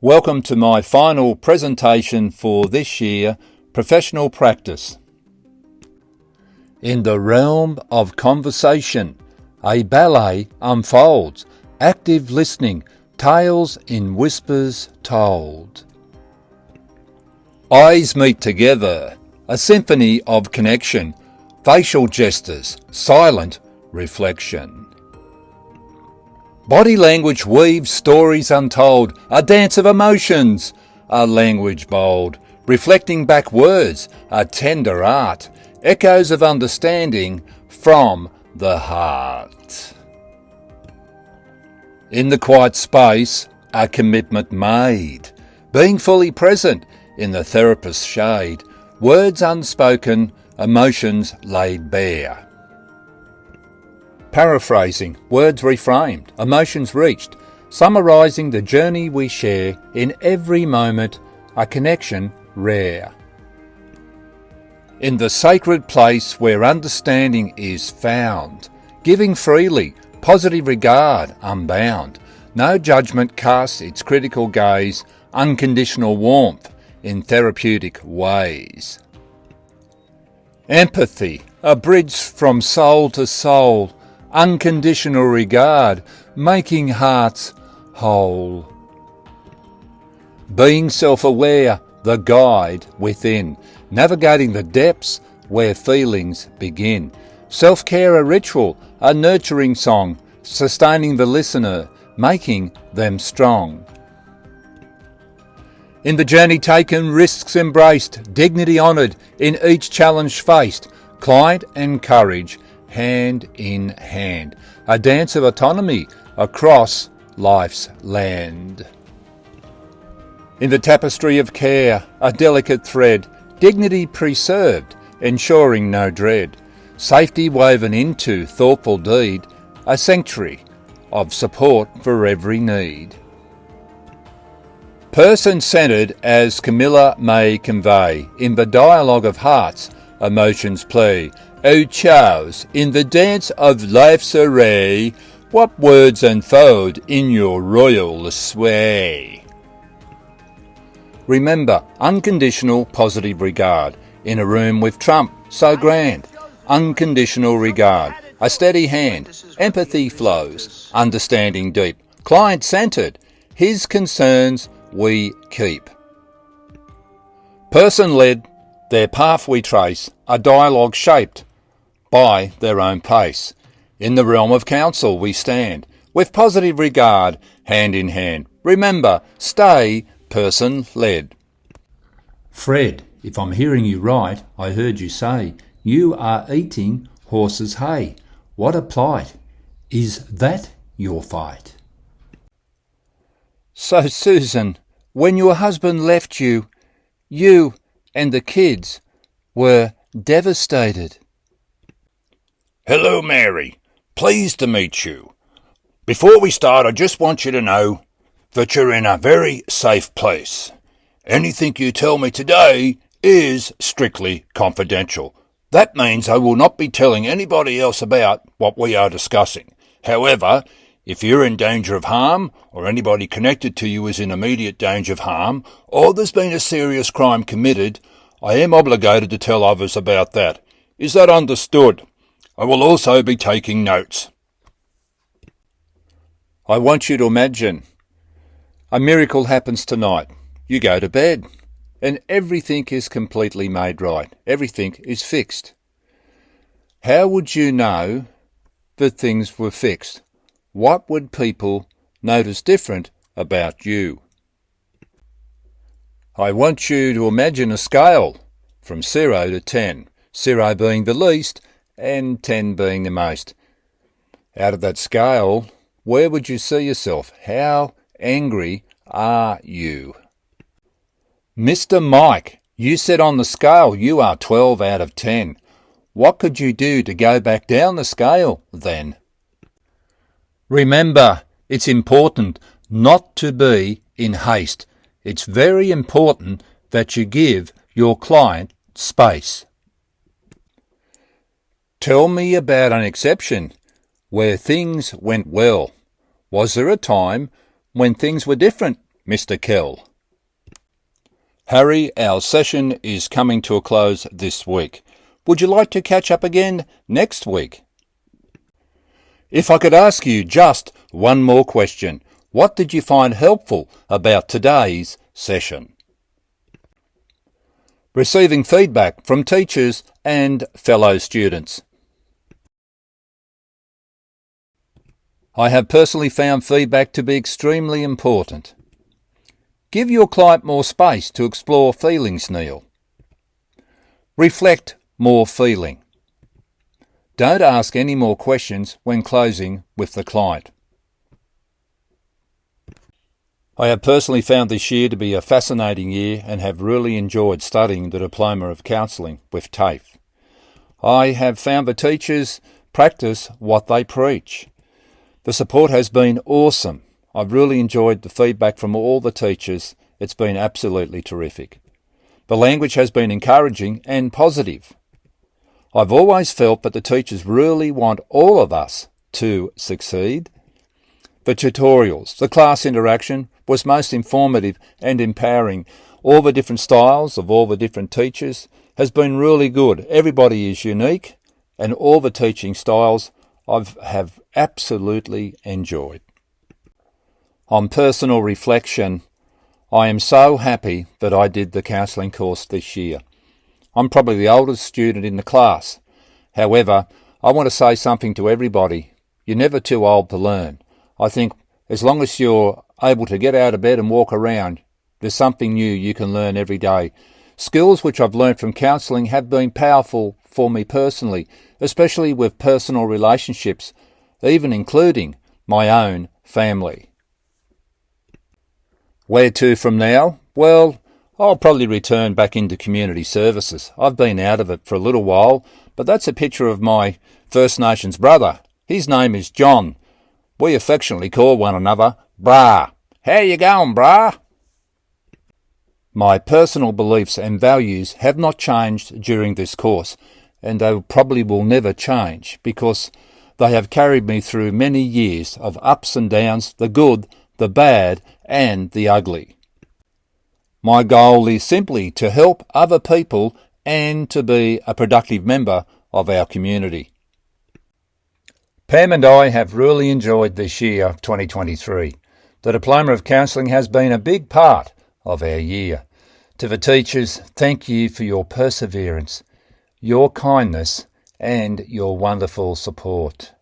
Welcome to my final presentation for this year, Professional Practice. In the realm of conversation, a ballet unfolds, active listening, tales in whispers told. Eyes meet together, a symphony of connection, facial gestures, silent reflection. Body language weaves stories untold, a dance of emotions, a language bold, reflecting back words, a tender art, echoes of understanding from the heart. In the quiet space, a commitment made, being fully present in the therapist's shade, words unspoken, emotions laid bare. Paraphrasing, words reframed, emotions reached, summarising the journey we share in every moment, a connection rare. In the sacred place where understanding is found, giving freely, positive regard unbound, no judgment casts its critical gaze, unconditional warmth in therapeutic ways. Empathy, a bridge from soul to soul, unconditional regard, making hearts whole. Being self-aware, the guide within, navigating the depths where feelings begin. Self-care, a ritual, a nurturing song, sustaining the listener, making them strong. In the journey taken, risks embraced, dignity honoured, in each challenge faced, client and courage, hand in hand, a dance of autonomy across life's land. In the tapestry of care, a delicate thread, dignity preserved, ensuring no dread, safety woven into thoughtful deed, a sanctuary of support for every need. Person-centred as Camilla may convey, in the dialogue of hearts, emotions play. O Charles, in the dance of life's array, what words unfold in your royal sway? Remember, unconditional positive regard, in a room with Trump, so grand. Unconditional regard, a steady hand, empathy flows, understanding deep, client-centred, his concerns we keep. Person-led, their path we trace, a dialogue shaped by their own pace. In the realm of counsel we stand, with positive regard, hand in hand. Remember, stay person-led. Fred, if I'm hearing you right, I heard you say, you are eating horse's hay. What a plight. Is that your fight? So, Susan, when your husband left you, you and the kids were devastated. Hello, Mary. Pleased to meet you. Before we start, I just want you to know that you're in a very safe place. Anything you tell me today is strictly confidential. That means I will not be telling anybody else about what we are discussing. However, if you're in danger of harm, or anybody connected to you is in immediate danger of harm, or there's been a serious crime committed, I am obligated to tell others about that. Is that understood? I will also be taking notes. I want you to imagine a miracle happens tonight. You go to bed and everything is completely made right. Everything is fixed. How would you know that things were fixed? What would people notice different about you? I want you to imagine a scale from 0 to 10, 0 being the least and 10 being the most. Out of that scale, where would you see yourself? How angry are you? Mr. Mike, you said on the scale you are 12 out of 10. What could you do to go back down the scale then? Remember, it's important not to be in haste. It's very important that you give your client space. Tell me about an exception where things went well. Was there a time when things were different Mr. Kell. Harry, our session is coming to a close this week. Would you like to catch up again next week? If I could ask you just one more question, what did you find helpful about today's session? Receiving feedback from teachers and fellow students. I have personally found feedback to be extremely important. Give your client more space to explore feelings, Neil. Reflect more feeling. Don't ask any more questions when closing with the client. I have personally found this year to be a fascinating year and have really enjoyed studying the Diploma of Counselling with Tafe. I have found the teachers practice what they preach. The support has been awesome. I've really enjoyed the feedback from all the teachers. It's been absolutely terrific. The language has been encouraging and positive. I've always felt that the teachers really want all of us to succeed. The tutorials, the class interaction was most informative and empowering. All the different styles of all the different teachers has been really good. Everybody is unique and all the teaching styles I have absolutely enjoyed. On personal reflection, I am so happy that I did the counselling course this year. I'm probably the oldest student in the class. However, I want to say something to everybody. You're never too old to learn. I think as long as you're able to get out of bed and walk around, there's something new you can learn every day. Skills which I've learned from counselling have been powerful for me personally, especially with personal relationships, even including my own family. Where to from now? Well, I'll probably return back into community services. I've been out of it for a little while, but that's a picture of my First Nations brother. His name is John. We affectionately call one another Brah. How you going, Brah? My personal beliefs and values have not changed during this course, and they probably will never change because they have carried me through many years of ups and downs, the good, the bad, and the ugly. My goal is simply to help other people and to be a productive member of our community. Pam and I have really enjoyed this year of 2023. The Diploma of Counselling has been a big part of our year. To the teachers, thank you for your perseverance, your kindness, and your wonderful support.